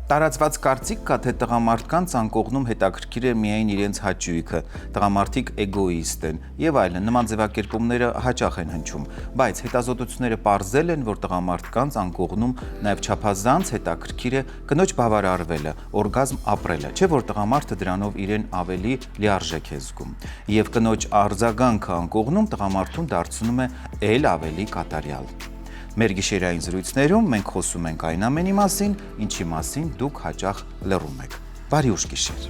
Տարածված կարծիք կա, թե տղամարդկանց անկողնում հետաքրքիր է միայն իրենց հաճույքը, տղամարդիկ էգոիստ են եւ այլն, նման ձևակերպումները հաճախ են հնչում, բայց հետազոտությունները պարզել են, որ տղամարդկանց անկողնում նաեւ չափազանց հետաքրքիր է կնոջ բավարարվելը, օրգազմ ապրելը, չէ՞ որ տղամարդը դրանով իրեն ավելի լիարժեք է զգում, եւ կնոջ արձագանքը անկողնում տղամարդուն դարձնում է ել ավելի կատարյալ։ Մեր գիշերային զրույցներում մենք խոսում ենք այն ամենի մասին, ինչի մասին դուք հաճախ լռում եք։ Բարի ուշ գիշեր։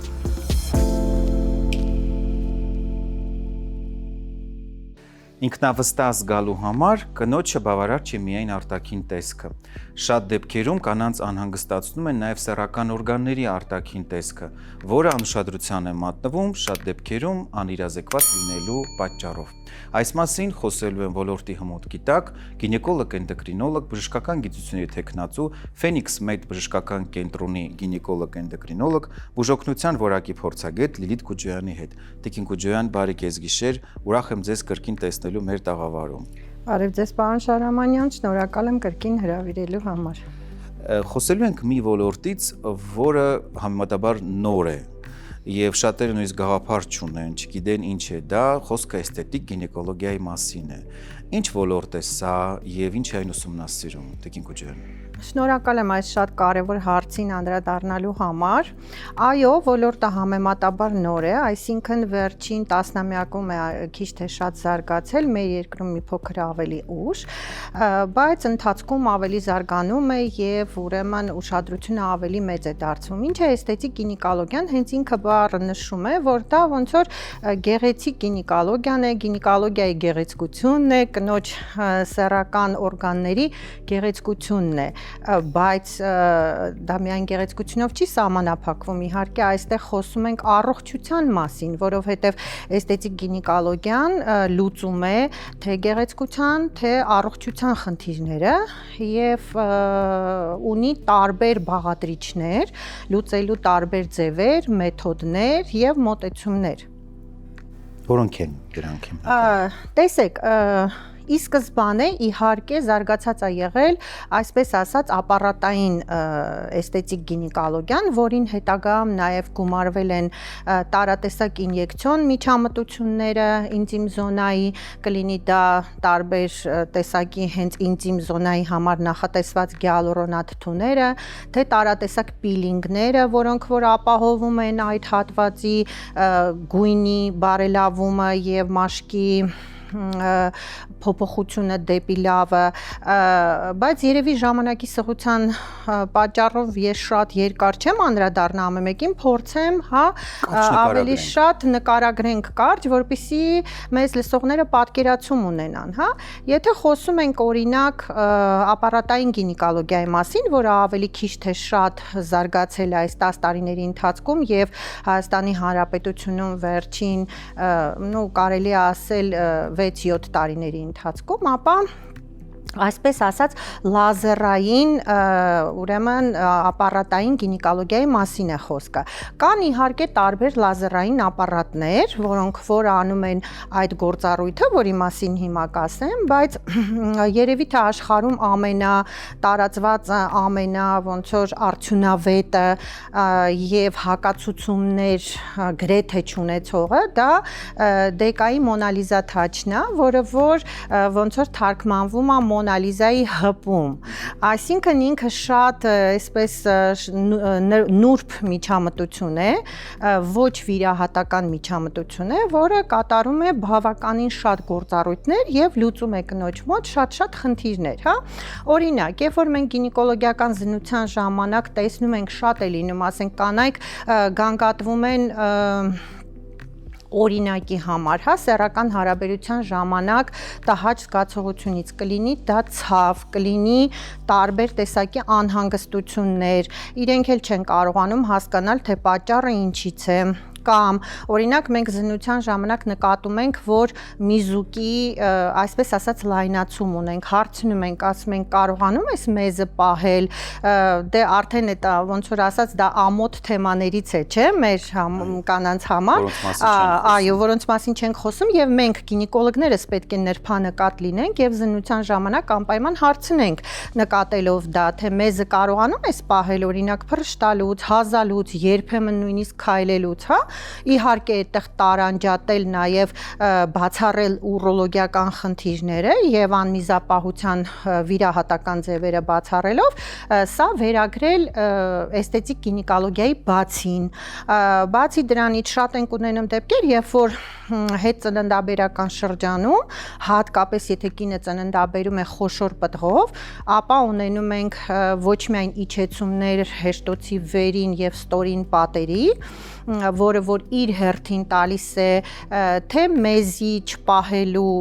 Ինքնավստահ զգալու համար կնոջը բավարար չի միայն արտաքին տեսքը։ Շատ դեպքերում կանանց անհանգստացնում են նաև սեռական օրգանների արտաքին տեսքը, որը անուշադրության է մատնվում շատ դեպքերում անիրազեկված լինելու պատճառով։ Այս մասին խոսելու են ոլորտի հմուտ գիտակ, գինեկոլոգ-էնդոկրինոլոգ, բժշկական գիտությունների թեկնածու, Phoenix Med բժշկական կենտրոնի գինեկոլոգ-էնդոկրինոլոգ, բուժօգնության որակի փորձագետ Լիլիթ Կուջոյանի հետ։ Տիկին Կուջոյան, բարի կեսգիշեր, ուրախ եմ ձեզ կրկին տեսնելու մեր տաղավարում։ Բարև ձեզ, պարոն Շահրամանյան, շնորհակալ եմ կրկին հրավիրելու համար։ Խոսելու ենք մի ոլորտից, որը համեմատաբար նոր է, եւ շատերը նույնիսկ գաղափար չունեն, չգիտեն ինչ է դա, խոսքը էսթետիկ գինեկոլոգիայի մասին է։ Ինչ ոլորտ է սա եւ ինչ է այն ուսումնասիրում, Տիկին Կուջոյան։ Շնորհակալ եմ այս շատ կարևոր հարցին անդրադառնալու համար։ Այո, ոլորտը համեմատաբար նոր է, այսինքն վերջին տասնամյակում է քիչ թե շատ զարգացել, մեր երկրում մի փոքր ավելի ուշ, բայց ընթացքում ավելի զարգանում է եւ ուրեմն ուշադրությունը ավելի մեծ է դարձվում։ Ինչ է էսթետիկ գինեկոլոգիան, հենց ինքը բառը նշում է, որ դա ոնց որ գեղեցիկ գինեկոլոգիան է, գինեկոլոգիայի գեղեցկությունն է, կնոջ սեռական օրգանների գեղեցկությունն է, բայց դա միայն գեղեցկությունով չի սահմանափակվում, իհարկե այստեղ խոսում ենք առողջության մասին, որովհետև էսթետիկ գինեկոլոգիան լուծում է թե գեղեցկության, թե առողջության խնդիրները եւ ունի տարբեր բաղադրիչներ, լուծելու տարբեր ձևեր, մեթոդներ եւ մոտեցումներ։ Որոնք են դրանք։ Տեսեք, ի սկզբանե իհարկե զարգացած է եղել, այսպես ասած, ապարատային էսթետիկ գինեկոլոգիան, որին հետագայում նաև գումարվել են տարատեսակ ինյեկցիոն միջամտությունները ինտիմ զոնայի, կլինի դա տարբեր տեսակի հենց ինտիմ զոնայի համար նախատեսված գիալուրոնաթթուները, թե տարատեսակ պիլինգները, որոնք որ ապահովում են այդ հատվածի գույնի բարելավումը եւ մաշկի փոփոխությունը դեպի լավը, բայց երևի ժամանակի սղության պատճառով ես շատ երկար չեմ անդրադառնա ամեն մեկին, փորձեմ, ավելի շատ նկարագրենք կարճ, որպեսզի մեզ լսողները պատկերացում ունենան, Եթե խոսում ենք օրինակ ապարատային գինեկոլոգիայի մասին, որը ավելի քիչ թե շատ զարգացել է այս 10 տարիների ընթացքում եւ Հայաստանի Հանրապետությունում վերջին, կարելի է ասել 6-7 տարիների ընթացքում, ապա այսպես ասած լազերային ուրեմն ապարատային գինեկոլոգիայի մասին է խոսքը։ Կան իհարկե տարբեր լազերային ապարատներ, որոնք որ անում են այդ գործառույթը, որի մասին հիմա կասեմ, բայց երևի թե աշխարհում ամենատարածված, ոնց որ արդյունավետը եւ հակացուցումներ գրեթե չունեցողը դա դեկայի մոնալիզա թաչն է, որը որ ոնց որ թարգմանվում է Մոնալիզայի հպում, այսինքն ինքը շատ այսպես նուրբ միջամտություն է, ոչ վիրահատական միջամտություն է, որը կատարում է բավականին շատ գործառույթներ եւ լուծում է կնոջ մոտ շատ խնդիրներ, Օրինակ, երբ որ մենք գինեկոլոգիական զննության ժամանակ տեսնում ենք շատ է լինում, ասենք կանայք գանգատվում են օրինակի համար, սեռական հարաբերության ժամանակ տհաճ զգացողությունից կլինի դա ցավ, կլինի տարբեր տեսակի անհանգստություններ, իրենք էլ չեն կարողանում հասկանալ, թե պատճառը ինչից է, կամ օրինակ մենք զննության ժամանակ նկատում ենք, որ միզուկի, այսպես ասած, լայնացում ունենք, հարցնում ենք, ասում ենք, կարողանում ես մեզը պահել, դե արդեն դա ոնց որ ասած, դա ամոթ թեմաներից է, չէ՞, մեր կանանց համար, այո, որոնց մասին չենք խոսում եւ մենք գինեկոլոգներս պետք է նրբանկատ լինենք եւ զննության ժամանակ անպայման հարցնենք, նկատելով դա, թե մեզը կարողանում ես պահել, օրինակ փռշտալուց, հազալուց, երբեմն նույնիսկ քայլելուց, հա, իհարկե այդտեղ տարանջատել նաեւ բացառել ուրոլոգիական խնդիրները եւ անմիզապահության վիրահատական ձևերը բացառելով, սա վերագրել էսթետիկ գինեկոլոգիայի բացին։ Բացի դրանից շատ ենք ունենում դեպքեր, երբ որ հետծննդաբերական շրջանում, հատկապես եթե կինը ծննդաբերում է խոշոր պտղով, ապա ունենում ենք ոչ միայն իջեցումներ հեշտոցի վերին եւ ստորին պատերի, որը որ իր հերթին տալիս է թե մեզի չպահելու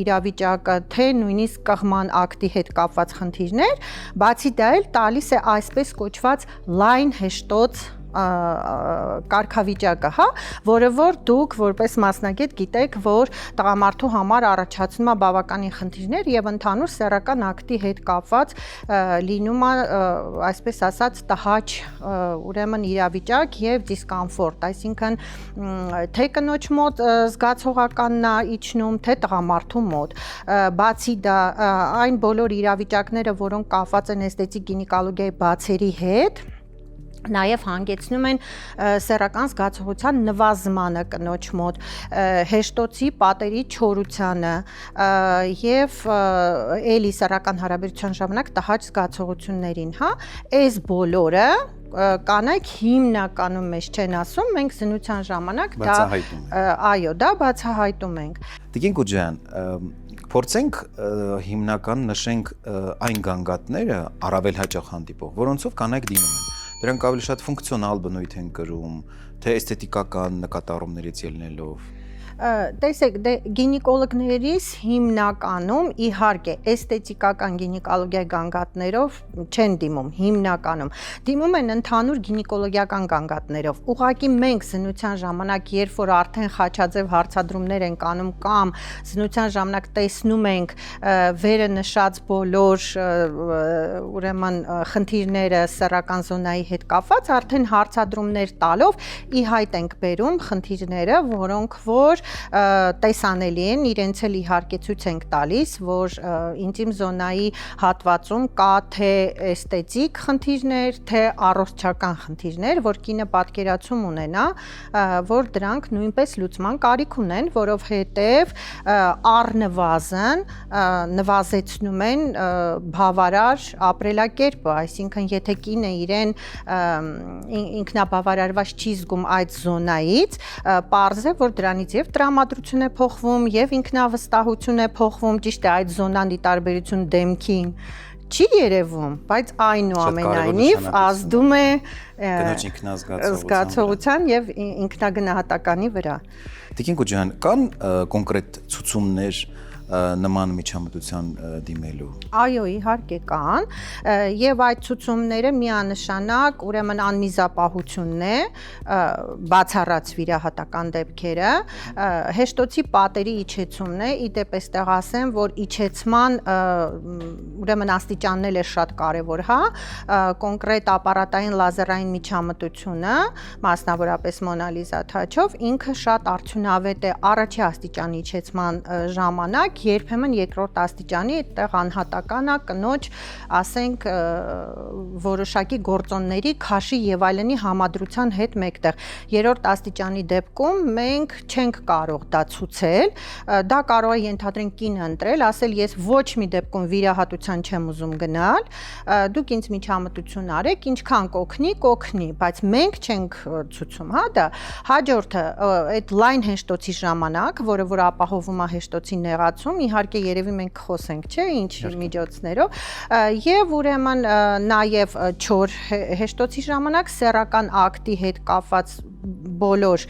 իրավիճակը, թե նույնիսկ կղման ակտի հետ կապված խնդիրներ, բացի դա էլ տալիս է այսպես կոչված լայն հեշտոց կարգավիճակը, հա, որը որ դուք որպես մասնագետ գիտեք, որ տղամարդու համար առաջացնում է բավականին խնդիրներ եւ ընդհանուր սեռական ակտի հետ կապված լինում է, այսպես ասած, տհաճ ուրեմն իրավիճակ եւ դիսկոմֆորտ, այսինքն թե կնոջ մոտ զգացողականն է իջնում, թե տղամարդու մոտ։ Բացի դա, այն բոլոր իրավիճակները, որոնք կապված են էսթետիկ գինեկոլոգիայի բացերի հետ, նաև հանգեցնում են սեռական զգացողության նվազմանը կնոջ մոտ, հեշտոցի պատերի չորությանը եւ էլի սեռական հարաբերության ժամանակ տհաճ զգացողություններին, հա, այս բոլորը կանայք հիմնականում մեզ չեն ասում, մենք զննության ժամանակ դա այո, դա բացահայտում ենք։ Տիկին Կուջյան, փորձենք հիմնական նշենք այն գանգատները առավել հաճախ հանդիպող, որոնցով կանայք դիմում են։ Դրանք ավելի շատ ֆունկցիոնալ բնույթ են կրում, թե էսթետիկական նկատառումներից ելնելով։ Տեսեք, դե գինեկոլոգներից հիմնականում իհարկե էսթետիկական գինեկոլոգիայի գանգատներով չեն դիմում, հիմնականում դիմում են ընդհանուր գինեկոլոգիական գանգատներով։ Ուղղակի մենք զննության ժամանակ, երբ որ արդեն խաչաձև հարցադրումներ ենք անում կամ զննության ժամանակ տեսնում ենք վերը նշած բոլոր ուրեմն խնդիրները սեռական զոնայի հետ կապված, արդեն հարցադրումներ տալով ի հայտ ենք բերում խնդիրները, որոնք որ տեսանելի են, իրենց էլ իհարկե ցույց ենք տալիս, որ ինտիմ զոնայի հատվածում կա թե էսթետիկ խնդիրներ, թե առողջական խնդիրներ, որ կինը պատկերացում ունենա, որ դրանք նույնպես լուծման կարիք ունեն, որովհետև առնվազն նվազեցնում են բավարար ապրելակերպը, այսինքն եթե կինը իրեն ինքնաբավարարված չի զգում այդ զոնայից, պարզ է, որ դրանից եւ տրամադրություն է փոխվում եւ ինքնավստահություն է փոխվում, ճիշտ է, այդ զոնան ի տարբերություն դեմքին չի երևում, բայց այնուամենայնիվ ազդում է կնոջ ինքնազգացողության եւ ինքնագնահատականի վրա։ Տիկին Կուջյան, կան կոնկրետ ցուցումներ նման միջամտության դիմելու։ Այո, իհարկե կան, եւ այդ ցուցումները միանշանակ ուրեմն անմիզապահությունն է, բացառած վիրահատական դեպքերը, հեշտոցի պատերի իջեցումն է, իդեպ էստեղ ասեմ, որ իջեցման ուրեմն աստիճանն է շատ կարեւոր, հա, կոնկրետ ապարատային լազերային միջամտությունը, մասնավորապես Մոնալիզա Թաչով, ինքը շատ արդյունավետ է առաջի աստիճանի իջեցման ժամանակ, երբեմն երկրորդ աստիճանի այդտեղ անհատական է կնոջ, ասենք, որոշակի գործոնների, քաշի եւ այլնի համադրության հետ մեկտեղ։ Երրորդ աստիճանի դեպքում մենք չենք կարող դա ցուցել, դա կարող է ենթադրենք կինը ընտրել, ասել ես ոչ մի դեպքում վիրահատության չեմ ուզում գնալ, դուք ինձ միջամտություն արեք, ինչքան կօգնի, բայց մենք չենք ցուցում, հա, դա։ Հաջորդը այդ լայն հեշտոցի ժամանակ, որը որ ապահովում է հեշտոցի նեղացում, իհարկե երևի մենք խոսենք, չէ, ինչ միջոցներով, եւ ուրեմն նաեւ չոր հեշտոցի ժամանակ սեռական ակտի հետ կապված բոլոր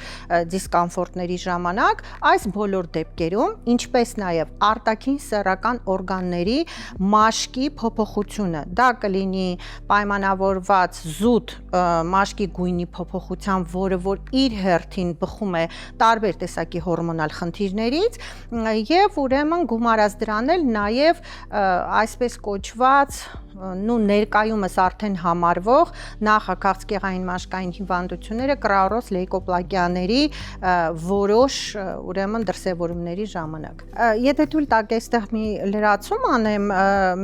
դիսկոմֆորտների ժամանակ, այս բոլոր դեպքերում, ինչպես նաև արտաքին սեռական օրգանների մաշկի փոփոխությունը, դա կլինի պայմանավորված զուտ մաշկի գույնի փոփոխությամբ, որը որ իր հերթին բխում է տարբեր տեսակի հորմոնալ խնդիրներից եւ ուրեմն գումարած դրան էլ նաև այսպես կոչված ներկայումս արդեն համարվող նախաքաղցկեղային մաշկային հիվանդությունները կրաուրոզ լեյկոպլագիաների որոշ ուրեմն դրսևորումների ժամանակ։ Եթե թույլ տաք այստեղ մի լրացում անեմ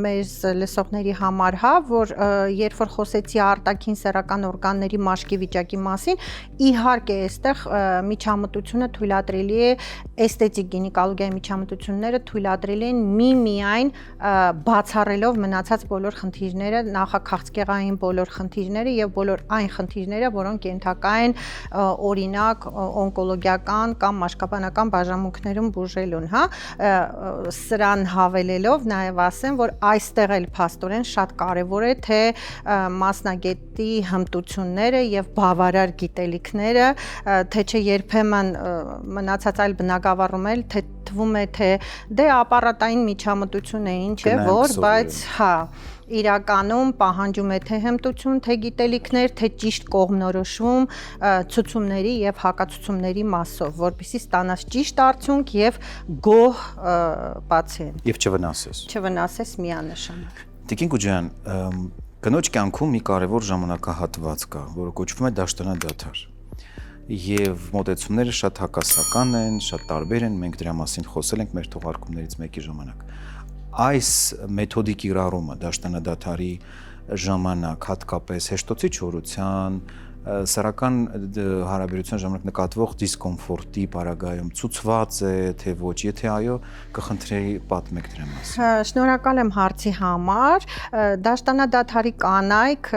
մեր լսողների համար, հա, որ երբ որ խոսեցի արտաքին սեռական օրգանների մաշկի վիճակի մասին, իհարկե այստեղ միջամտությունը թույլատրելի է էսթետիկ գինեկոլոգիայի միջամտությունները թույլատրելի են միայն բացառելով մնացած բոլոր խնդիրները, նախաքաղցկեղային բոլոր խնդիրները եւ բոլոր այն խնդիրները, որոնք ենթակա են օրինակ օնկոլոգիական կամ մաշկաբանական բաժանմունքներում բուժելուն, հա, սրան հավելելով նաեւ ասեմ, որ այստեղ էլ փաստորեն շատ կարեւոր է թե մասնագետի հմտությունները եւ բավարար գիտելիքները, թե չէ երբեմն մնացած այլ բնակավարում էլ թե թվում է թե դե ապարատային միջամտություն է, ինչ է, որ, բայց հա իրականում պահանջում է թե հմտություն, թե գիտելիքներ, թե ճիշտ կողմնորոշում ցուցումների եւ հակացուցումների մասով, որպեսզի ստանաս ճիշտ արդյունք եւ գոհ պացիենտ։ Եվ չվնասես միանշանակ։ Տիկին Գուջյան, կնոջ կյանքում մի կարևոր ժամանակահատված կա, որը կոչվում է դաշտանադադար։ Եվ մոտեցումները շատ հակասական են, շատ տարբեր են, մենք դրա մասին խոսել ենք մեր թողարկումներից մեկի ժամանակ։ Այս մեթոդի կիրառումը դաշտանադադարի ժամանակ հատկապես հեշտոցի չորության, սեռական հարաբերության ժամանակ նկատվող դիսկոմֆորտի պարագայում ցուցված է, թե ոչ, եթե այո, կխնդրեի պատմեք դրա մասին։ Շնորհակալ եմ հարցի համար։ Դաշտանադադարի կանայք,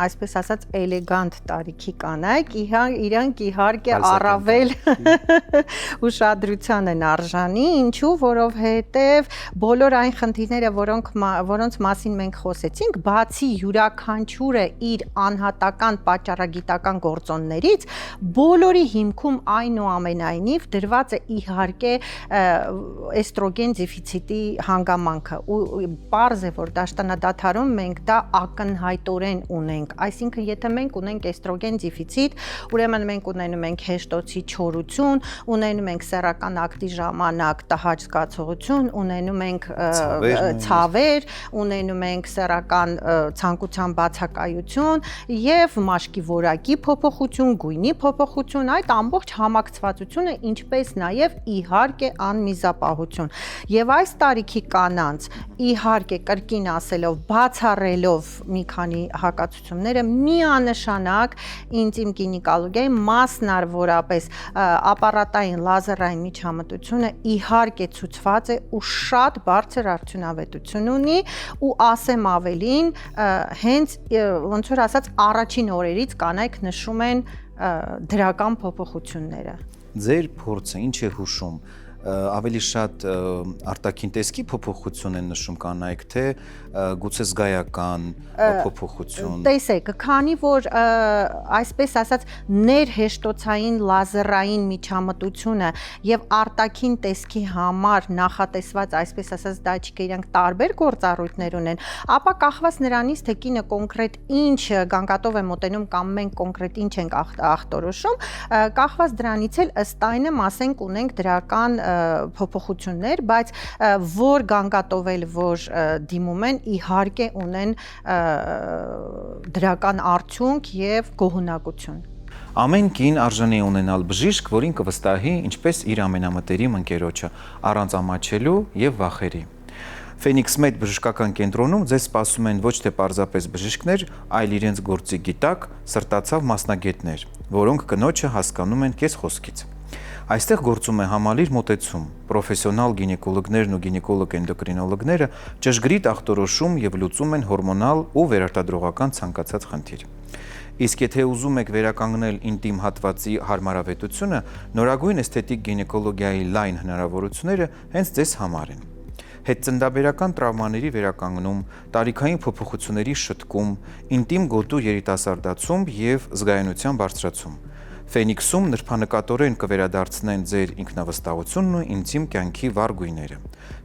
այսպես ասած, էլեգանտ տարիքի կանայք, իրանք իհարկե առավել ուշադրության են արժանի, ինչու, որովհետև բոլոր այն խնդիրները, որոնց մասին մենք խոսեցինք, բացի յուրաքանչյուրը իր անհատական պատճառագիտական գործոններից, բոլորի հիմքում այնուամենայնիվ դրված է իհարկե էստրոգեն դեֆիցիտի հանգամանքը։ Ու պարզ է, որ դաշտանադադարում մենք դա ակնհայտորեն ունենք, այսինքն եթե մենք ունենք էստրոգեն դեֆիցիտ, ուրեմն մենք ունենում ենք հեշտոցի չորություն, ունենում ենք սեռական ակտի ժամանակ տհաճ զգացողություն, ունենում ենք ցավեր, ունենում ենք սեռական ցանկության բացակայություն եւ մաշկի որակի փոփոխություն, գույնի փոփոխություն, այդ ամբողջ համակցվածությունը, ինչպես նաեւ իհարկե անմիզապահություն։ Եվ այս տարիքի կանանց իհարկե կրկին ասելով, բացառելով մի քանի հակացությունները, միանշանակ ինտիմ գինեկոլոգիայի մասնավորապես ապարատային լազերային միջամտությունը իհարկե ցուցված է ու շատ բարձր արդյունավետություն ունի ու ասեմ ավելին, հենց ոնց որ ասած առաջին օրերից կանայք նշում են դրական փոփոխությունները։ Ձեր փորձը ինչ է հուշում, ավելի շատ արտաքին տեսքի փոփոխություն են նշում կանայք, թե գուցե զգայական փոփոխություն։ Տեսեք, քանի որ այսպես ասած ներհեշտոցային լազերային միջամտությունը եւ արտաքին տեսքի համար նախատեսված այսպես ասած դաչիկը իրանք տարբեր գործառույթներ ունեն, ապա կախված նրանից, թե կինը կոնկրետ ինչ գանգատով է մոտենում կամ մենք կոնկրետ ինչ ենք ախտորոշում, կախված դրանից էլ ըստ այնը ասենք ունենք դրական փոփոխություններ, բայց որ գանգատով էլ որ դիմում են, իհարկե ունեն դրական արդյունք եւ գոհունակություն։ Ամեն կին արժանի է ունենալ բժիշկ, որին կվստահի ինչպես իր ամենամտերիմ ընկերոջը, առանց ամաչելու եւ վախերի։ Phoenix Med բժշկական կենտրոնում ձեզ սպասում են ոչ թե պարզապես բժիշկներ, այլ իրենց գործի գիտակ, սրտացավ մասնագետներ, որոնք կնոջը հասկանում են կես խոսքից։ Այստեղ գործում է համալիր մոտեցում, պրոֆեսիոնալ գինեկոլոգներն ու գինեկոլոգ-էնդոկրինոլոգները ճշգրիտ ախտորոշում եւ լուծում են հորմոնալ ու վերարտադրողական ցանկացած խնդիր։ Իսկ եթե ուզում եք վերականգնել ինտիմ հատվածի հարմարավետությունը, նորագույն էսթետիկ գինեկոլոգիայի լայն հնարավորությունները հենց ձեզ համար են։ Հետծնդաբերական տրավմաների վերականգնում, տարիքային փոփոխությունների շտկում, ինտիմ գոտու երիտասարդացում եւ զգայունության բարձրացում։ Ֆենիքսում նրբանկատորեն կվերադարձնեն ձեր ինքնավստահությունն ու ինտիմ կյանքի վառ գույները։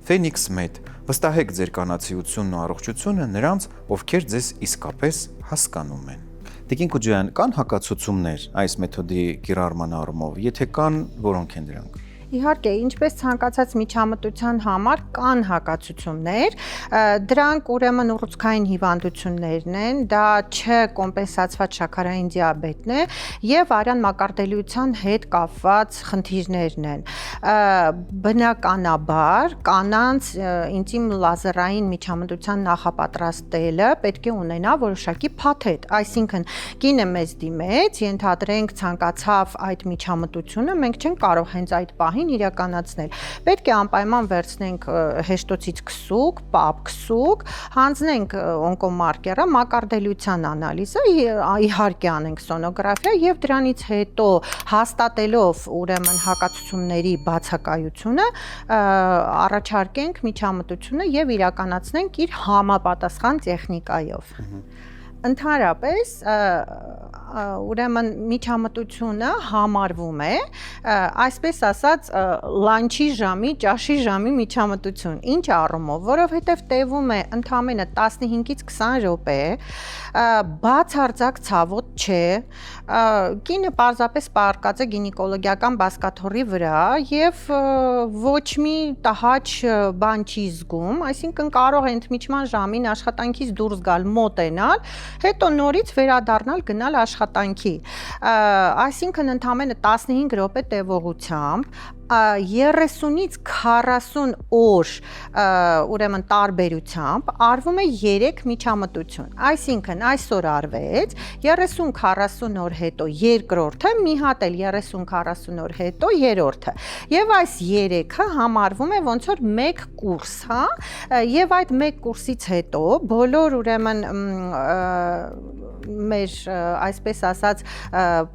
Ֆենիքս մեդ, վստահեք ձեր կանացիությունն ու առողջությունը նրանց, ովքեր ձեզ իսկապես հասկանում են։ Տիկին Կուջյան, կան հակացություններ այս մեթոդի կիրառման առումով, եթե կան, որոնք են դրանք։ Իհարկե, ինչպես ցանկացած միջամտության համար կան հակացություններ, դրանք ուրեմն ուռուցքային հիվանդություններն են, դա չկոմպենսացված շաքարային դիաբետն է եւ արյան մակարդելիության հետ կապված խնդիրներն են։ Բնականաբար կանանց ինտիմ լազերային միջամտության նախապատրաստելը պետք է ունենա որոշակի փաթեթ, այսինքն կինը մեզ դիմեց, ենթադրենք ցանկացավ այդ միջամտությունը, մենք չենք կարող հենց այդ պահին իրականացնել։ Պետք է անպայման վերցնենք հեշտոցից քսուկ, պապ քսուկ, հանձնենք օնկոմարկերը, մակարդելիության անալիզը, իհարկե անենք սոնոգրաֆիա եւ դրանից հետո հաստատելով ուրեմն հակացությունների բացակայությունը առաջարկենք միջամտությունը եւ իրականացնենք իր համապատասխան տեխնիկայով։ Ընդհանրապես ուրեմն միջամտությունը համարվում է այսպես ասած լանչի ժամի, ճաշի ժամի միջամտություն։ Ինչ առումով, որովհետև տևում է ընդամենը 15-ից 20 րոպե, բացարձակ ցավոտ չէ, կինը պարզապես պարկած է գինեկոլոգիական բազկաթոռի վրա եւ ոչ մի տհաճ բան չի զգում, այսինքն կարող է ընդմիջման ժամին աշխատանքից դուրս գալ, մոտենալ, հետո նորից վերադառնալ գնալ աշխատանքի, այսինքն ընդամենը 15 րոպե տևողությամբ 30-ից 40 օր ուրեմն տարբերությամբ արվում է 3 միջամտություն, այսինքն այսօր արվեց, 30-40 օր հետո երկրորդը, մի հատ էլ 30-40 օր հետո երրորդը, եւ այս 3-ը համարվում է ոնց որ մեկ կուրս, հա, եւ այդ մեկ կուրսից հետո բոլոր ուրեմն մեր այսպես ասած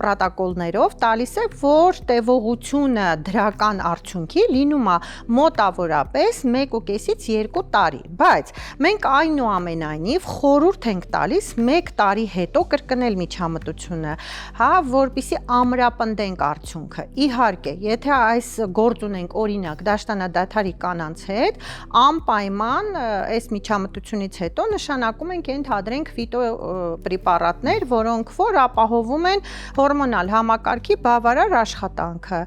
պրոտոկոլներով տալիս է, որ տևողությունը դրական արդյունքի լինում է մոտավորապես 1.5-ից 2 տարի, բայց մենք այնուամենայնիվ խորհուրդ ենք տալիս 1 տարի հետո կրկնել միջամտությունը, հա, որպեսզի ամրապնդենք արդյունքը։ Իհարկե, եթե այս գործ ունենք օրինակ դաշտանադադարի կանանց հետ, անպայման այս միջամտությունից հետո նշանակում ենք ենթադրենք ֆիտոպրեպարատներ, որոնք որ ապահովում են հորմոնալ համակարգի բավարար աշխատանքը,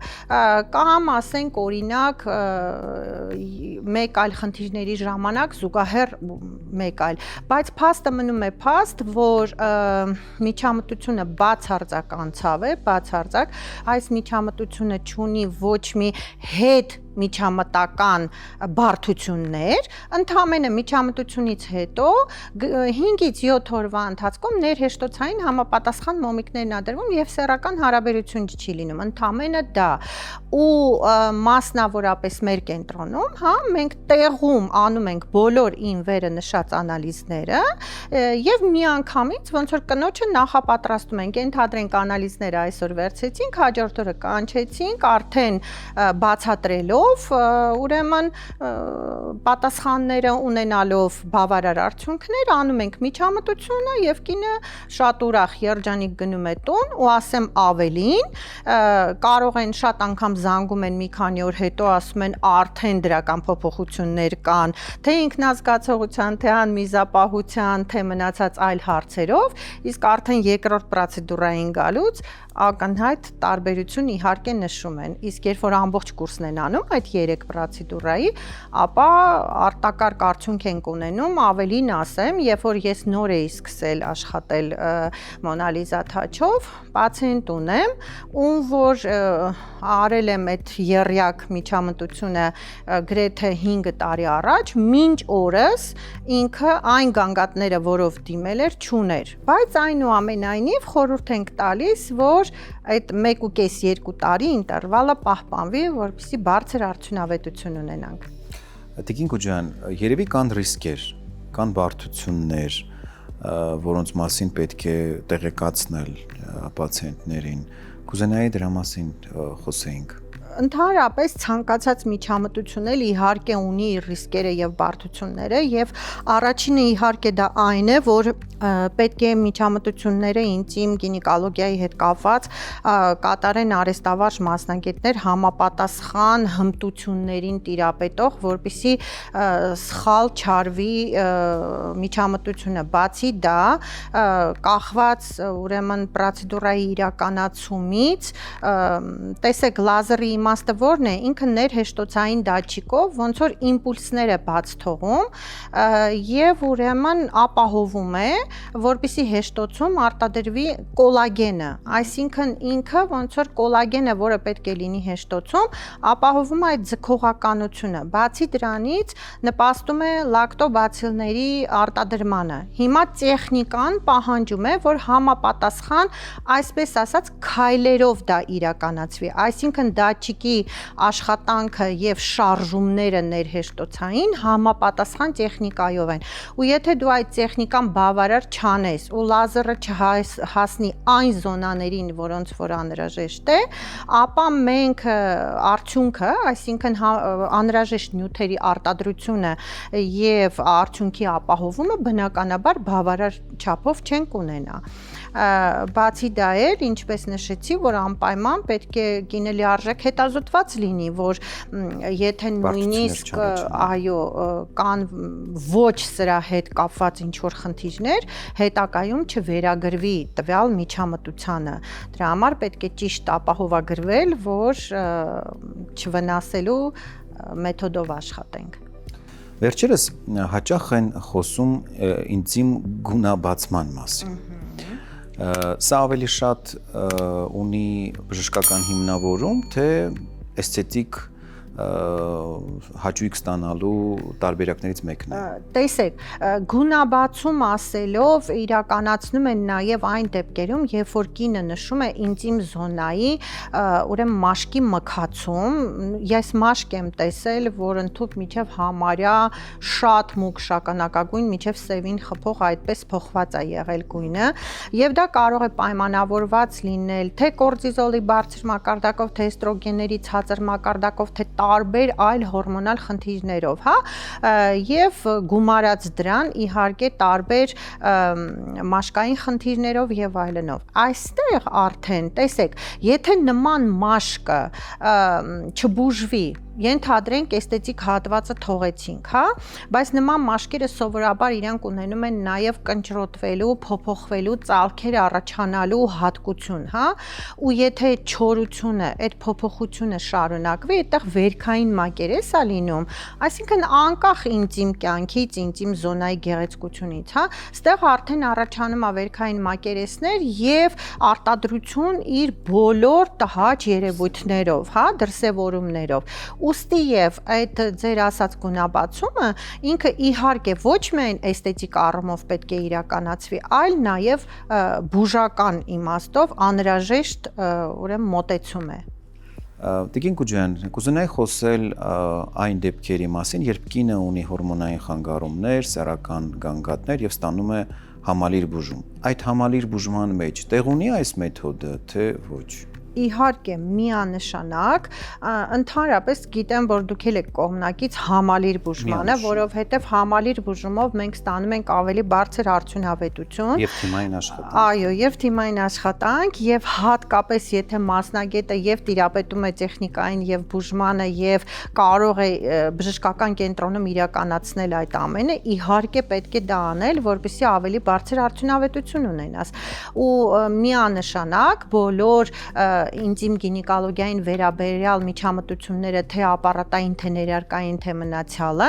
կամ ասենք օրինակ մեկ այլ խնդիրների ժամանակ զուգահեռ մեկ այլ, բայց փաստը մնում է փաստ, որ միջամտությունը բացարձակ անցավ է, բացարձակ այս միջամտությունը չունի ոչ մի հետ միջամտական բարդություններ, ընդամենը միջամտությունից հետո 5-ից 7 օրվա ընթացքում ներհեշտոցային համապատասխան մոմիկներն ադրվում եւ սեռական հարաբերություն չի լինում, ընդամենը դա ու մասնավորապես մեր կենտրոնում, հա, մենք տեղում անում ենք բոլոր ին վերը նշած անալիզները եւ միանգամից ոնց որ կնոջը նախապատրաստում ենք, ենթադրենք անալիզները այսօր վերցեցինք, հաջորդ օրը կանչեցինք, արդեն բացատրելով ուրեմն պատասխանները ունենալով բավարար արդյունքներ անում ենք միջամտությունը եւ կինը շատ ուրախ երջանիկ գնում է տուն ու ասեմ ավելին կարող են շատ անգամ զանգում են մի քանի օր հետո ասում են արդեն դրական փոփոխություններ կան թե ինքնազգացողության թե անմիզապահության թե մնացած այլ հարցերով իսկ արդեն երկրորդ պրոցեդուրային գալուց ակնհայտ տարբերություն իհարկե նշում են իսկ երբ որ ամբողջ կուրսն են անում այդ 3 պրոցեդուրայի, ապա արտակարգ արդյունք ենք ունենում, ավելին ասեմ, երբ որ ես նոր էի սկսել աշխատել Մոնալիզա Թաչով, պացիենտ ունեմ, ում որ արել եմ այդ եռյակ միջամտությունը գրեթե 5 տարի առաջ, մինչ օրս ինքը այն գանգատները, որով դիմել էր, չուներ, բայց այնուամենայնիվ խորհուրդ ենք տալիս, որ այդ 1.5-2 տարի ինտերվալը պահպանվի, որպեսզի բարձր արդյունավետություն ունենանք։ Տիկին Կուջյան, երևի կան ռիսկեր, կան բարդություններ, որոնց մասին պետք է տեղեկացնել պացիենտներին։ Կուզենայի դրա մասին խոսեինք։ Ընդհանրապես ցանկացած միջամտություն էլ իհարկե ունի իր ռիսկերը եւ բարդությունները եւ առաջինը իհարկե դա այն է, որ պետք է միջամտությունները ինտիմ գինեկոլոգիայի հետ կապված կատարեն արհեստավարժ մասնագետներ համապատասխան հմտություններին տիրապետող, որպեսզի սխալ չարվի միջամտությունը։ Բացի դա, կախված ուրեմն պրոցեդուրայի իրականացումից, տեսեք լազերի իմաստը որն է, ինքը ներհեշտոցային դատչիկով ոնց որ իմպուլսներ է բաց թողում եւ ուրեմն ապահովում է, որպեսզի հեշտոցում արտադրվի կոլագենը, այսինքն ինքը ոնց որ կոլագենը, որը պետք է լինի հեշտոցում, ապահովում է այդ ձգողականությունը։ Բացի դրանից նպաստում է լակտոբացիլների արտադրմանը։ Հիմա տեխնիկան պահանջում է, որ համապատասխան, այսպես ասած, քայլերով դա իրականացվի, այսինքն դատչիկի աշխատանքը եւ շարժումները ներհեշտոցային համապատասխան տեխնիկայով են։ Ու եթե դու այդ տեխնիկան բավարար չանես ու լազերը չհասնի այն զոնաներին, որոնց որ անհրաժեշտ է, ապա մենք արդյունքը, այսինքն անհրաժեշտ նյութերի արտադրությունը եւ արդյունքի ապահովումը բնականաբար բավարար չափով չենք ունենա։ Բացի դա էլ, ինչպես նշեցի, որ անպայման պետք է գինելի արժեք հետազոտված լինի, որ եթե նույնիսկ այո կան ոչ սրա հետ կապված ինչ որ խնդիրներ, հետագայում չվերագրվի տվյալ միջամտությանը։ Դրա համար պետք է ճիշտ ապահովագրվել, որ չվնասելու մեթոդով աշխատենք։ Վերջերս հաճախ են խոսում ինտիմ գունաբացման մասին։ Սա ավելի շատ ունի բժշկական հիմնավորում, թե էսթետիկ հաճույք ստանալու տարբերակներից մեկն է։ Տեսեք, գունաբացում ասելով իրականացնում են նաև այն դեպքերում, երբ որ կինը նշում է ինտիմ զոնայի, ուրեմն մաշկի մքացում, ես մաշկ եմ տեսել, որ ընդհանուր միջև համարյա շատ մուգ շագանակագույն միջև սևին խփող այդպես փոխված է եղել գույնը, եւ դա կարող է պայմանավորված լինել թե կորտիզոլի բարձր մակարդակով, թե էստրոգենների ցածր մակարդակով, թե տարբեր այլ հորմոնալ խնդիրներով, հա, եւ գումարած դրան իհարկե տարբեր մաշկային խնդիրներով եւ այլնով։ Այստեղ արդեն, տեսեք, եթե նման մաշկը չբուժվի, ենթադրենք էսթետիկ հատվածը թողեցինք, հա, բայց նման մաշկերը սովորաբար իրանք ունենում են նաև կնճռոտվելու, փոփոխվելու, ծալքեր առաջանալու հատկություն, հա, ու եթե չորությունը, այդ փոփոխությունը շարունակվի, այդտեղ վերքային մակերես է լինում, այսինքն անկախ ինտիմ կյանքից, ինտիմ զոնայի գեղեցկությունից, հա, ստեղ արդեն առաջանում է վերքային մակերեսներ եւ արտադրություն իր բոլոր տհաճ երևույթներով, հա, դրսևորումներով։ Ուստի եւ այդ ձեր ասած գունաբացումը ինքը իհարկե ոչ միայն էսթետիկ առումով պետք է իրականացվի, այլ նաեւ բուժական իմաստով անհրաժեշտ ուրեմն մոտեցում է։ Տիկին Կուջյան, կուզենայի խոսել այն դեպքերի մասին, երբ կինը ունի հորմոնային խանգարումներ, սեռական գանգատներ եւ ստանում է համալիր բուժում։ Այդ համալիր բուժման մեջ տեղ ունի այս մեթոդը, թե ոչ։ Իհարկե միանշանակ, ընդհանրապես գիտեմ, որ դուք եք կողմնակից համալիր բուժմանը, որովհետև համալիր բուժումով մենք ստանում ենք ավելի բարձր արդյունավետություն եւ թիմային աշխատանք։ Այո, եւ թիմային աշխատանք, եւ հատկապես եթե մասնագետը եւ տիրապետում է տեխնիկային եւ բուժմանը եւ կարող է բժշկական կենտրոնում իրականացնել այդ ամենը, իհարկե պետք է դա անել, որպեսզի ավելի բարձր արդյունավետություն ունենաս։ Ու միանշանակ բոլոր ինտիմ գինեկոլոգիային վերաբերյալ միջամտությունները թե ապարատային, թե ներերակային, թե մնացյալը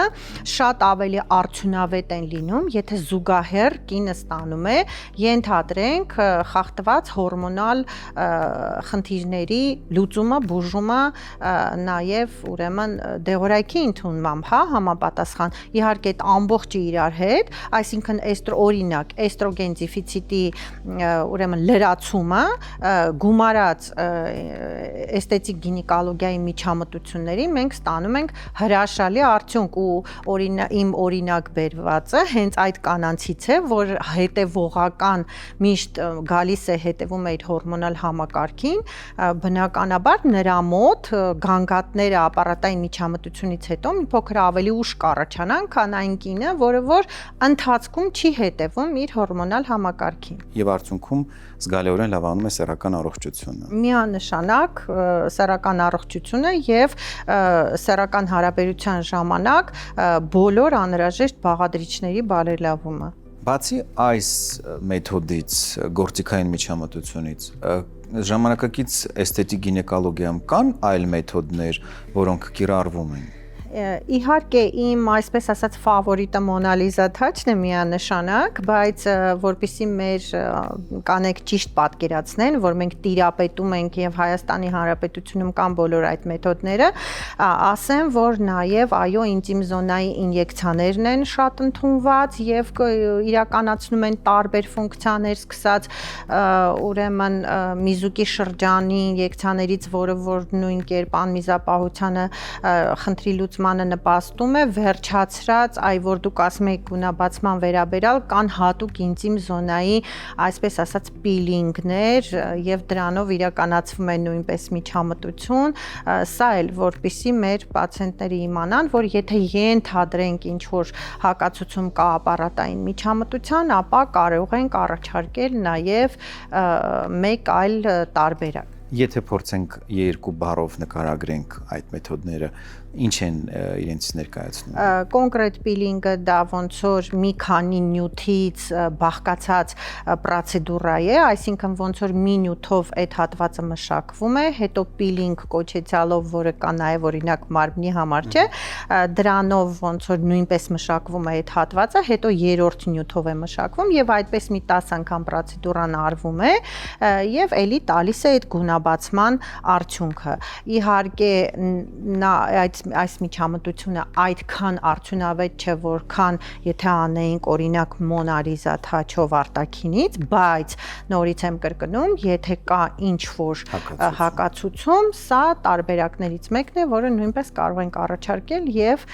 շատ ավելի արդյունավետ են լինում, եթե զուգահեռ կինը ստանում է, ենթադրենք խախտված հորմոնալ խնդիրների լուծումը, բուժումը, նաև ուրեմն դեղորայքի ընդունմամբ, հա, համապատասխան։ Իհարկե այդ ամբողջը իրար հետ, այսինքն օրինակ էստրոգեն դեֆիցիտի ուրեմն լրացումը, գումարած էսթետիկ գինեկոլոգիայի միջամտությունների մենք ստանում ենք հրաշալի արդյունք ու իմ օրինակ բերվածը հենց այդ կանանցից է, որ հետևողական միշտ գալիս է հետևում է իր հորմոնալ համակարգին, բնականաբար նրա մոտ գանգատները ապարատային միջամտությունից հետո մի փոքր ավելի ուշ կառաջանան, քան այն կինը, որը որ ընթացքում չի հետևում իր հորմոնալ համակարգին։ Եվ արդյունքում զգալիորեն լավանում է սեռական առողջությունը։ Միանշանակ սեռական առողջությունը եւ սեռական հարաբերության ժամանակ բոլոր անհրաժեշտ բաղադրիչների բարելավումը։ Բացի այս մեթոդից, գործիքային միջամտությունից, ժամանակակից էսթետիկ գինեկոլոգիայում կան այլ մեթոդներ, որոնք կիրառվում են։ Իհարկե իմ այսպես ասած ֆավորիտը Մոնալիզա Թաչն է միանշանակ, բայց որպեսզի մեր կանեք ճիշտ պատկերացնեն, որ մենք տիրապետում ենք եւ Հայաստանի Հանրապետությունում կան բոլոր այդ մեթոդները, ասեմ, որ նաեւ այո ինտիմ զոնայի ինյեկցիաներն են շատ ընդունված եւ իրականացնում են տարբեր ֆունկցիաներ, սկսած ուրեմն միզուկի շրջանի ինյեկցիաներից, որը որ նույն կերպ անմիզապահությանը խնդրի լուծմանը նպաստում է, վերջացրած, այ որ դուք ասում եք գունաբացման վերաբերյալ կան հատուկ ինտիմ զոնայի, այսպես ասած, պիլինգներ եւ դրանով իրականացվում է նույնպես միջամտություն, սա էլ որպեսզի մեր պացիենտները իմանան, որ եթե ենթադրենք ինչ որ հակացություն կա ապարատային միջամտության, ապա կարող ենք առաջարկել նաեւ մեկ այլ տարբերակ։ Եթե փորձենք երկու բառով նկարագրենք այդ մեթոդները, ինչ են իրենց ներկայացնում։ Կոնկրետ պիլինգը դա ոնց որ մի քանի նյութից բաղկացած պրոցեդուրա է, այսինքն ոնց որ մի նյութով այդ հատվածը մշակվում է, հետո պիլինգ կոչեցյալով, որը կա նաև օրինակ մարմնի համար չէ, դրանով ոնց որ նույնպես մշակվում է այդ հատվածը, հետո երրորդ նյութով է մշակվում եւ այդպես մի 10 անգամ պրոցեդուրան արվում է եւ ելի տալիս է այդ գունաբացման արդյունքը։ Իհարկե այս միջամտությունը այդքան արդյունավետ չէ, որքան եթե անեինք օրինակ Մոնալիզա Թաչով արտաքինից, բայց նորից եմ կրկնում, եթե կա ինչ-որ հակացություն, սա տարբերակներից մեկն է, որը նույնպես կարող ենք առաջարկել եւ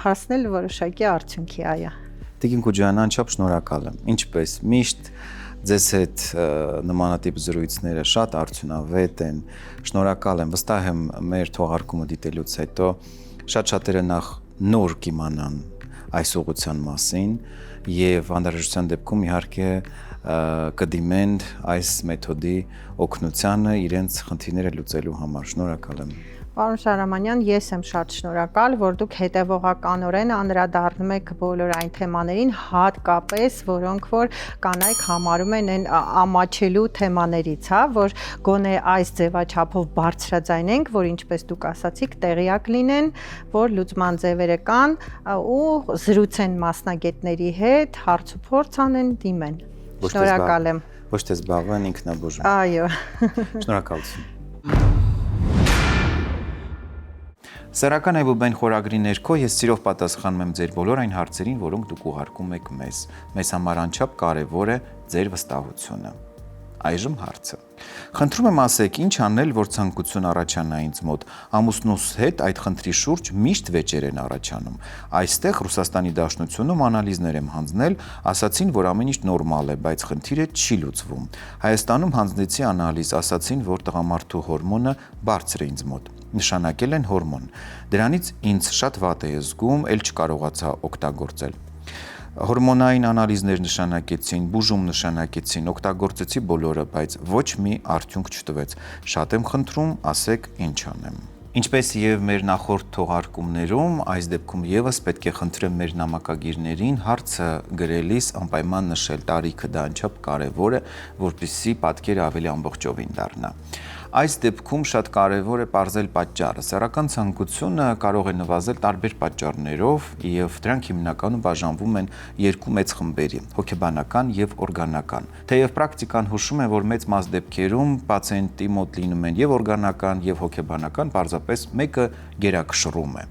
հասնել որոշակի արդյունքի, այո։ Տիկին Քուջյան, անչափ շնորհակալ եմ։ Ինչպես միշտ ձեզ հետ նմանատիպ զրույցները շատ արդյունավետ են, շնորհակալ եմ, վստահ եմ մեր թողարկումը դիտելուց հետո շատ-շատերը նախ նոր կիմանան այս ուղղության մասին եւ անհրաժեշտության դեպքում իհարկե կդիմեն այս մեթոդի օգնությանը իրենց խնդիրները լուծելու համար։ Շնորհակալ եմ։ Պարոն Շահրամանյան, ես եմ շատ շնորհակալ, որ դուք հետևողականորեն անդրադառնում եք բոլոր այն թեմաներին, հատկապես որոնք որ կանայք համարում են այն ամաչելու թեմաներից, հա, որ գոնե այս ձևաչափով բարձրաձայնենք, որ ինչպես դուք ասացիք, տեղյակ լինեն, որ լուծման ձևերը կան ու զրուցեն մասնագետների հետ, հարց ու փորձ անեն, դիմեն։ Շնորհակալ եմ։ Ոչ թե զբաղվեն ինքնաբուժում։ Այո։ Շնորհակալություն։ Սեռական այբուբեն խորագրի ներքո ես սիրով պատասխանում եմ ձեր բոլոր այն հարցերին, որոնք դուք ուղարկում եք մեզ։ Մեզ համար անչափ կարևոր է ձեր վստահությունը։ Այժմ հարցը։ Խնդրում եմ ասեք, ինչ անել, որ ցանկություն առաջանա ինձ մոտ։ Ամուսնուս հետ այդ խնդրի շուրջ միշտ վեճեր են առաջանում։ Այստեղ Ռուսաստանի Դաշնությունում անալիզներ եմ հանձնել, ասացին, որ ամեն ինչ նորմալ է, բայց խնդիրը չի լուծվում։ Հայաստանում հանձնեցի անալիզ, ասացին, որ տղամարդու հորմոնը բարձր է ինձ մոտ։ Նշանակել են հորմոն։ Դրանից ինձ շատ վատ է զգում, ել չկարողացա օգտագործել։ Հորմոնային անալիզներ նշանակեցին, բուժում նշանակեցին, օգտագործեցի բոլորը, բայց ոչ մի արդյունք չտվեց։ Շատ եմ խնդրում, ասեք ինչ անեմ։ Ինչպես եւ մեր նախորդ թողարկումներում, այս դեպքում եւս պետք է խնդրեմ մեր նամակագիրներին հարցը գրելիս անպայման նշել տարիքը, դա անչափ կարեւոր է, որպեսզի պատկերը ավելի ամբողջովին դառնա։ Այս դեպքում շատ կարևոր է ողջել պատճառը։ Սեռական ցանկությունը կարող է նվազել տարբեր պատճառներով եւ դրանք հիմնականում բաժանվում են երկու մեծ խմբերի՝ հոգեբանական եւ օրգանական։ Թեև պրակտիկան հուշում է, որ մեծ մաս դեպքերում պացիենտի մոտ լինում են եւ օրգանական եւ հոգեբանական, պարզապես մեկը գերակշռում է։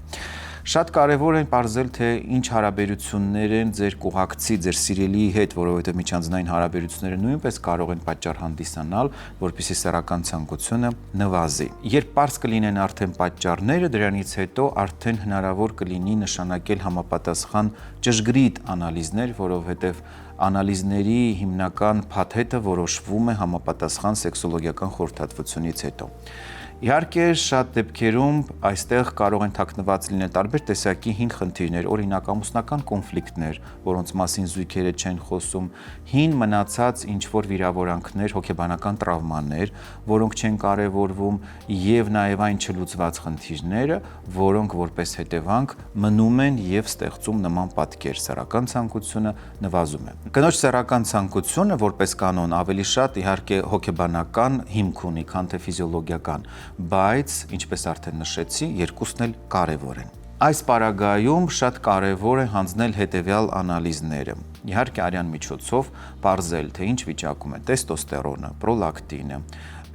Շատ կարևոր է բարձել, թե ինչ հարաբերություններ են ձեր կողակցի, ձեր սիրելիի հետ, որովհետև միջանձնային հարաբերությունները նույնպես կարող են պատճառ հանդիսանալ, որպեսզի սեռական ցանկությունը նվազի։ Երբ բարձ կլինեն արդեն պատճառները, դրանից հետո արդեն հնարավոր կլինի նշանակել համապատասխան ճշգրիտ անալիզներ, որովհետև անալիզների հիմնական փաթեթը որոշվում է համապատասխան սեքսոլոգիական խորհրդատվությունից հետո։ Իհարկե, շատ դեպքերում այստեղ կարող են թաքնված լինել տարբեր տեսակի հին խնդիրներ, օրինակ ամուսնական կոնֆլիկտներ, որոնց մասին զույգերը չեն խոսում, հին մնացած ինչ-որ վիրավորանքներ, հոգեբանական տրավմաներ, որոնք չեն կարևորվում, եւ նաեւ այն չլուծված խնդիրները, որոնք որպես հետևանք մնում են եւ ստեղծում նման պատկեր, սեռական ցանկությունը նվազում է։ Կնոջ սեռական ցանկությունը որպես կանոն ավելի շատ իհարկե հոգեբանական հիմք ունի, քան թե ֆիզիոլոգիական, բայց ինչպես արդեն նշեցի, երկուսն էլ կարևոր են։ Այս պարագայում շատ կարևոր է հանձնել հետևյալ անալիզները։ Իհարկե արյան միջոցով բարձել, թե ինչ վիճակում է տեստոստերոնը, պրոլակտինը,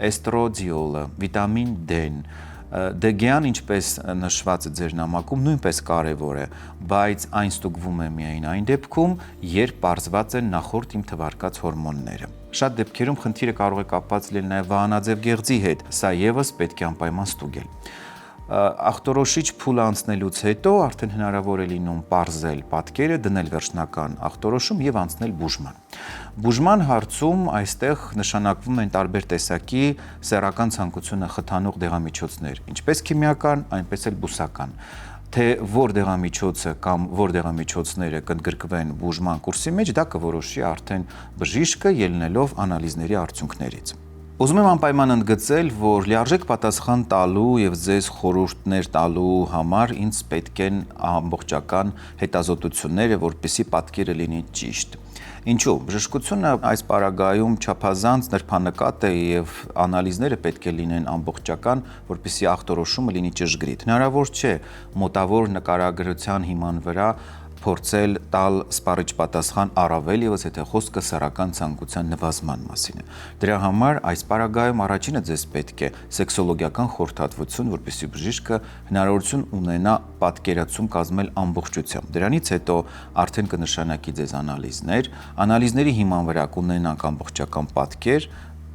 էստրոդիոլը, վիտամին D-ն, դգյան, ինչպես նշված է ձեր նամակում, նույնպես կարևոր է, բայց այն ստուգվում է միայն այն դեպքում, երբ պարզված են նախորդ իմ թվարկած հորմոնները։ Շատ դեպքերում խնդիրը կարող է կապված լինել նաև վահանաձև գեղձի հետ, սա եւս պետք է անպայման ստուգել։ Ախտորոշիչ փուլը անցնելուց հետո արդեն հնարավոր է լինում պարզել պատկերը, դնել վերջնական ախտորոշում եւ անցնել բուժման։ Բուժման հարցում այստեղ նշանակվում են տարբեր տեսակի սեռական ցանկությունը խթանող դեղամիջոցներ, ինչպես քիմիական, այնպես էլ բուսական։ Թե որ դեղամիջոցը կամ որ դեղամիջոցները կընդգրկվեն բուժման կուրսի մեջ, դա կորոշի արդեն բժիշկը ելնելով անալիզների արդյունքներից։ Ուզում եմ անպայման ընդգծել, որ լիարժեք պատասխան տալու եւ ձեզ խորհուրդներ տալու համար ինձ պետք են ամբողջական հետազոտությունները, որպեսզի պատկերը լինի ճիշտ։ Ինչու՞։ Բժշկությունը այս պարագայում չափազանց նրբանկատ է եւ անալիզները պետք է լինեն ամբողջական, որպեսզի ախտորոշումը լինի ճշգրիտ։ Հնարավոր չէ մոտավոր նկարագրության հիման վրա փորձել տալ սպառիչ պատասխան առավել եւս եթե խոսքը սեռական ցանկության նվազման մասին է։ Դրա համար այս պարագայում առաջինը ձեզ պետք է սեքսոլոգիական խորհրդատվություն, որպեսզի բժիշկը հնարավորություն ունենա պատկերացում կազմել ամբողջությամբ։ Դրանից հետո արդեն կնշանակի ձեզ անալիզների հիման վրա կունենանք ամբողջական պատկեր,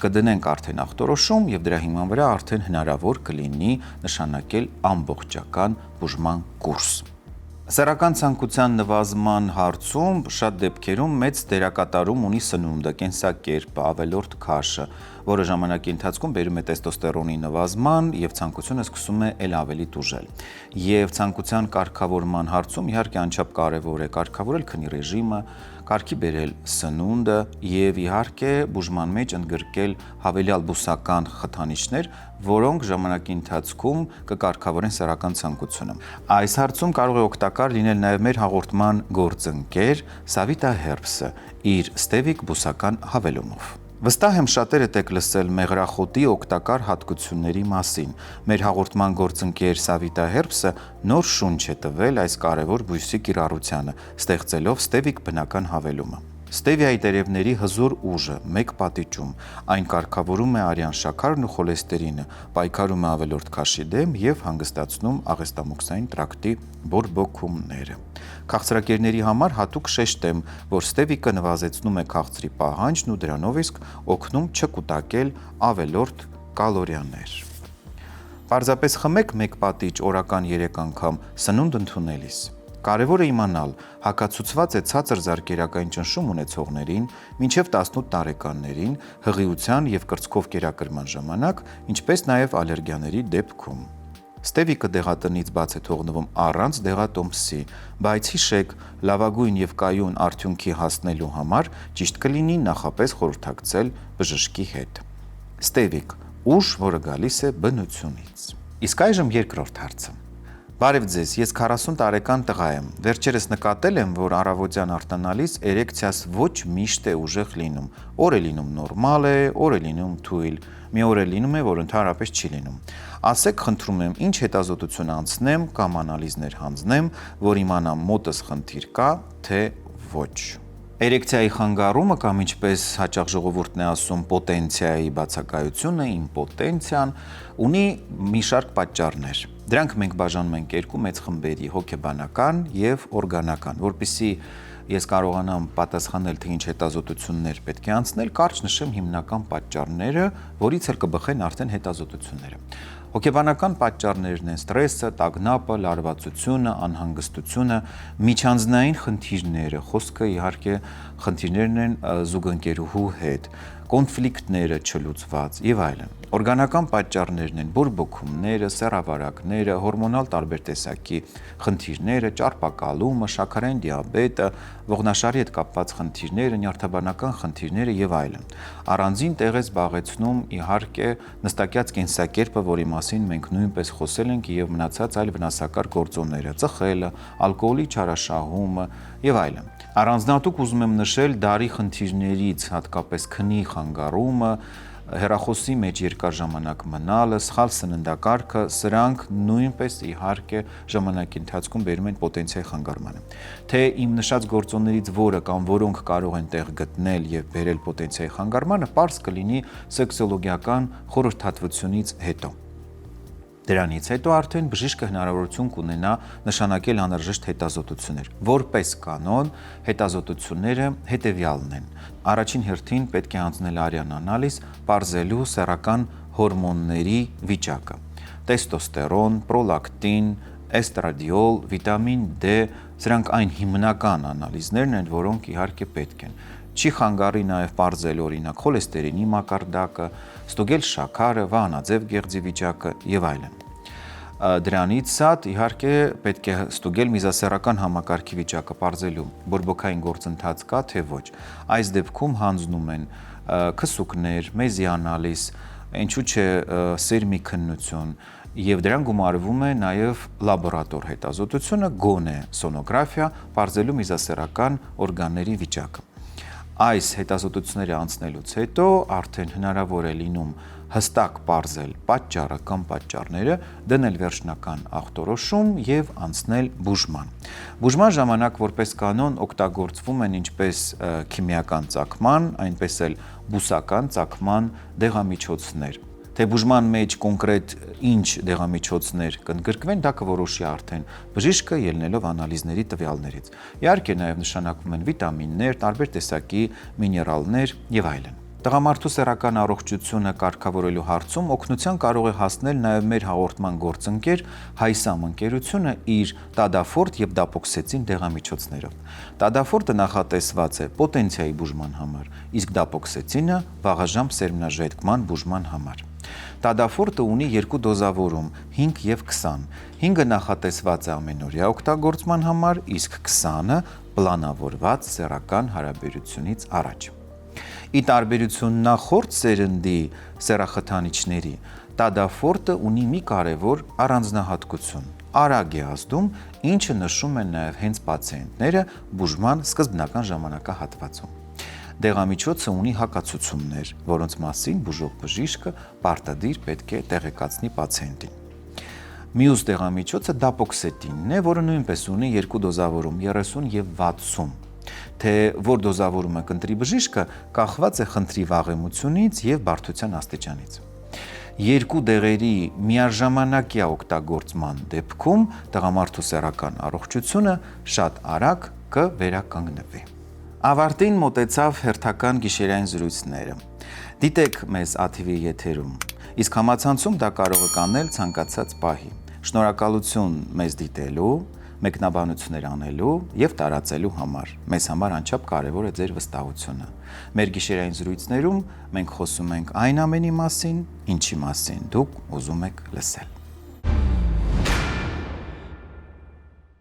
կդնենք արդեն ախտորոշում եւ դրա հիման վրա արդեն հնարավոր կլինի նշանակել ամբողջական բուժման կուրս։ Սեռական ցանկության նվազման հարցում շատ դեպքերում մեծ դերակատարում ունի սնունդը, կենսակերպը, ավելորդ քաշը, որը ժամանակի ընթացքում բերում է տեստոստերոնի նվազման եւ ցանկությունը սկսում է ել ավելի տուժել։ Եվ ցանկության կարգավորման հարցում իհարկե անչափ կարևոր է կարգավորել քնի ռեժիմը, կարգի բերել սնունդը եւ իհարկե բուժման մեջ ընդգրկել հավելյալ բուսական խթանիչներ, որոնք ժամանակի ընթացքում կկարգավորեն սեռական ցանկությունը։ Այս հարցում կարող է օգտակար լինել նաև մեր հաղորդման գործընկեր Սավիտա Հերբսը իր ստևիկ բուսական հավելումով։ Վստահ եմ շատերդ եք լսել մեղրախոտի օգտակար հատկությունների մասին։ Մեր հաղորդման գործընկեր Սավիտա Հերբսը նոր շունչ է տվել այս կարևոր բույսի կիրառությանը, ստեղծելով ստևիկ բնական հավելումը։ Ստևիայի տերևների հզոր ուժը մեկ պատիճում, այն կարգավորում է արյան շաքարն ու խոլեստերինը, պայքարում է ավելորդ քաշի դեմ եւ հանգստացնում աղեստամոքսային տրակտի բորբոքումները։ Քաղցրակերների համար հատուկ շեշտեմ, որ ստևիկը նվազեցնում է քաղցրի պահանջն ու դրանով իսկ օգնում չկուտակել ավելորդ կալորիաներ։ Պարզապես խմեք մեկ պատիճ օրական 3 անգամ սնունդ ընդունելիս։ Կարևոր է իմանալ, հակացուցված է ցածր զարկերակային ճնշում ունեցողներին, մինչև 18 տարեկաններին, հղիության եւ կրծքով կերակրման ժամանակ, ինչպես նաեւ ալերգիաների դեպքում։ Ստևիկը դեղատնից բաց է թողնվում առանց դեղատոմսի, բայց հիշեք, լավագույն եւ կայուն արդյունքի հասնելու համար ճիշտ կլինի նախապես խորհրդակցել բժշկի հետ։ Ստևիկ, ուժ, որը գալիս է բնությունից։ Իսկ այժմ երկրորդ հարցը։ Բարև ձեզ, ես 40 տարեկան տղա եմ։ Վերջերս նկատել եմ, որ առավոտյան արտանալիս էրեկցիաս ոչ միշտ է ուժեղ լինում։ Օր է լինում նորմալ է, օր է լինում թույլ, մի օր է լինում է, որ ընդհանրապես չի լինում։ Ասեք, խնդրում եմ, ինչ հետազոտություն անցնեմ կամ անալիզներ հանձնեմ, որ իմանամ մոտս խնդիր կա, թե ոչ։ Էրեկցիայի խանգարումը կամ ինչպես հաճախ ժողովուրդն է ասում պոտենցիայի բացակայությունը, իմպոտենցիան ունի մի շարք պատճառներ։ Դրանք մենք բաժանում ենք երկու մեծ խմբերի՝ հոգեբանական եւ օրգանական, որpիսի ես կարողանամ պատասխանել թե ինչ հետազոտություններ պետք է անցնել, կարճ նշեմ հիմնական պատճառները, որից էլ կբխեն արդեն հետազոտությունները։ Հոգեբանական պատճառներն են ստրեսը, տագնապը, լարվածությունը, անհանգստությունը, միջանձնային խնդիրները, խոսքը իհարկե խնդիրներն են զուգընկերուհու հետ, կոնֆլիկտները չլուծված եւ այլն։ Օրգանական պատճառներն են բորբոքումները, սեռավարակները, հորմոնալ տարբեր տեսակի խնդիրները, ճարպակալումը, շաքարային դիաբետը, ողնաշարի հետ կապված խնդիրները, նյարդաբանական խնդիրները եւ այլն։ Առանձին տեղ է զբաղեցնում իհարկե նստակյաց կենսակերպը, որի մասին մենք նույնպես խոսել ենք եւ մնացած այլ վնասակար գործոնները, ծխելը, ալկոհոլի չարաշահումը եւ այլն։ Առանձնատուկ ուզում եմ նշել դարի խնդիրներից, հատկապես քնի խանգարումը, հեռախոսի մեջ երկար ժամանակ մնալը, սխալ սննդակարգը, սրանք նույնպես իհարկե ժամանակի ընթացքում բերում են պոտենցիայի խանգարմանը։ Թե իմ նշած գործոններից որը կամ որոնք կարող են տեղ գտնել եւ բերել պոտենցիայի խանգարմանը, պարզ կլինի սեքսոլոգիական խորհրդատվությունից հետո։ Դրանից հետո արդեն բժիշկը հնարավորություն կունենա նշանակել անհրաժեշտ հետազոտություններ։ Որպես կանոն, հետազոտությունները հետևյալն են։ Առաջին հերթին պետք է անցնել արյան անալիզ, պարզելու սեռական հորմոնների վիճակը։ Տեստոստերոն, պրոլակտին, էստրադիոլ, վիտամին D, սրանք այն հիմնական անալիզներն են, որոնք իհարկե պետք են։ Չի խանգարի նաև պարզել օրինակ խոլեստերինի մակարդակը, ստուգել շաքարը, վահանաձև գեղձի վիճակը եւ այլն։ Դրանից ցած իհարկե պետք է ստուգել միզասեռական համակարգի վիճակը պարզելու բորբոքային գործընթաց կա թե ոչ։ Այս դեպքում հանձնում են քսուկներ, մեզի անալիզ, ինչու՞ չէ սերմի քննություն եւ դրան գումարվում է նաեւ լաբորատոր հետազոտությունը, գոնե սոնոգրաֆիա, պարզելու միզասեռական օրգանների վիճակը։ Այս հետազոտությունները անցնելուց հետո արդեն հնարավոր է լինում հստակ պարզել պատճառը կամ պատճառները, դնել վերջնական ախտորոշում եւ անցնել բուժման։ Բուժման ժամանակ որպես կանոն օգտագործվում են ինչպես քիմիական ծագման, այնպես էլ բուսական ծագման դեղամիջոցներ։ Թե բուժման մեջ կոնկրետ ինչ դեղամիջոցներ կընդգրկվեն, դա կորոշի արդեն բժիշկը ելնելով անալիզների տվյալներից։ Իհարկե նաև նշանակվում են վիտամիններ, տարբեր տեսակի միներալներ եւ այլն։ Տղամարդու սեռական առողջությունը կարգավորելու հարցում օգնության կարող է հասնել նաև մեր հաղորդման գործընկեր Հայսամ ընկերությունը իր Տադաֆորտ եւ Դապոքսեցին դեղամիջոցներով։ Տադաֆորտը նախատեսված է պոտենցիայի բուժման համար, իսկ Դապոքսեցինը վաղաժամ սերմնաժայթքման բուժման համար։ Տադաֆորտը ունի երկու դոզավորում՝ 5 եւ 20։ 5-ը նախատեսված է ամենօրյա օգտագործման համար, իսկ 20-ը պլանավորված սեռական հարաբերությունից առաջ։ Ի տարբերություն նախորդ սերնդի սեռախթանիչների, Տադաֆորտը ունի մի կարևոր առանձնահատկություն՝ արագ է ազդում, ինչը նշում են նաև հենց պացիենտները բուժման սկզբնական ժամանակահատվածում։ Դեղամիջոցը ունի հակացուցումներ, որոնց մասին բուժող բժիշկը պարտադիր պետք է տեղեկացնի պացիենտին։ Մյուս դեղամիջոցը դապոքսետինն է, որը նույնպես ունի երկու դոզավորում՝ 30 եւ 60։ Թե որ դոզավորումը կընտրի բժիշկը, կախված է խնդրի վաղեմությունից եւ բարդության աստիճանից։ Երկու դեղերի միաժամանակյա օգտագործման դեպքում տղամարդու սեռական առողջությունը շատ արագ կվերականգնվի։ Ավարտին մոտեցավ հերթական գիշերային զրույցները։ Դիտեք մեզ ATV եթերում, իսկ համացանցում դա կարող եք անել ցանկացած պահի։ Շնորհակալություն մեզ դիտելու, մեկնաբանություններ անելու եւ տարածելու համար։ Մեզ համար անչափ կարեւոր է ձեր վստահությունը։ Մեր գիշերային զրույցներում մենք խոսում ենք այն ամենի մասին, ինչի մասին դուք ուզում եք լսել։